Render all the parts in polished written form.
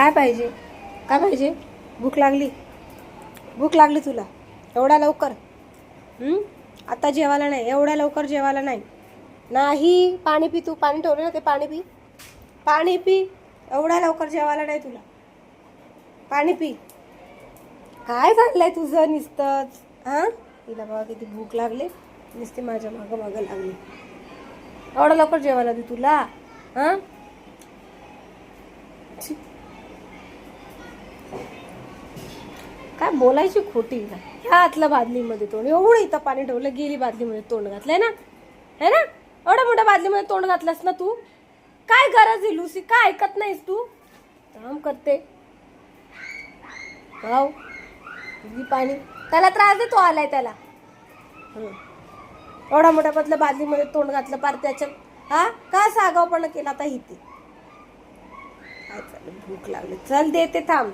काय पाहिजे? काय पाहिजे? भूक लागली? भूक लागली तुला एवढ्या लवकर? आता जेवायला नाही, एवढ्या लवकर जेवायला नाही. नाही, पाणी पी. तू पाणी ठेवलं ना, ते पाणी पी. पाणी पी. एवढ्या लवकर जेवायला नाही तुला. पाणी पी. काय झालंय तुझं नुसतंच? हां, तिला बघा किती भूक लागली, नुसती माझ्या मागं मागं लागली. एवढं लवकर जेवायला दे तुला? हां, काय बोलायची खोटी का? ह्या आतल्या बादलीमध्ये तोंड, एवढं इथं पाणी ठेवलं, गेली बादलीमध्ये तोंड घातलंय ना, है ना? एवढ्या मोठ्या बादलीमध्ये तोंड घातलंस ना तू. काय गरज आहे लुसी? काय ऐकत नाहीस तू? काम करते गाव पाणी. त्याला त्रास देतो आलाय त्याला. एवढ्या मोठ्या पतल्या बादलीमध्ये तोंड घातलं पार त्याच्यात. हा, का सागावपणा केला आता इथे? काय चालू? भूक लागली. चल देते, थांब,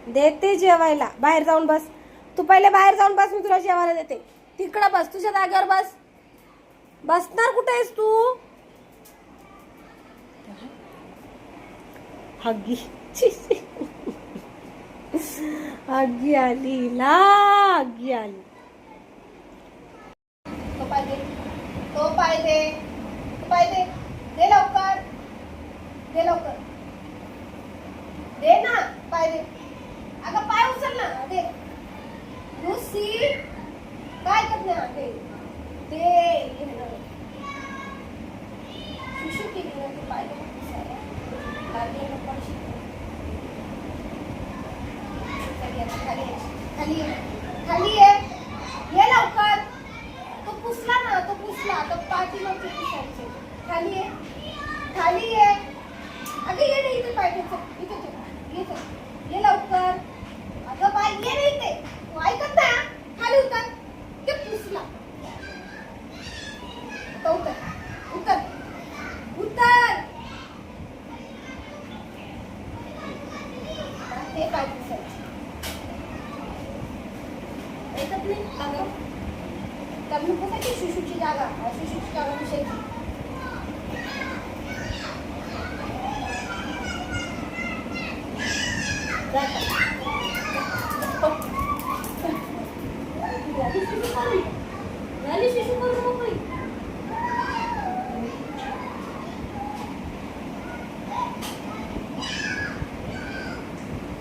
देते जेवायला. बाहेर जाऊन बस. तू पहिले बाहेर जाऊन बस, मी तुला जेवायला देते. तिकडं बस, तुझ्या जागेवर बस. बसणार कुठे आहेस तू? हग्गी हग्गी आली ला, हग्गी आली. तो पाय दे, तो पाय दे, तो पाय दे. दे लवकर, दे लवकर, दे ना, पाय दे. अगं पाय उचल ना, दे. लुसी काय करत नाही? दे दे. शिशू केली ना तू, पाय दे. खाली ये, ये लवकर. तो पुसला ना, तो पुसला. तो पाठी मग पुसायचे. खाली ये, खाली ये. अगं ये नाही इथे, पाय इथे ये लवकर. अगं पाय ये नाही इथे. तू ऐकत ना, खाली उतर. ते पुसला. उतर उतर उतर. ते पाय पुसायचे. ऐकत नाही अगं. त्यामुळे पुसायची शिशूची जागा, शिशूची जागा पुसायची. जाता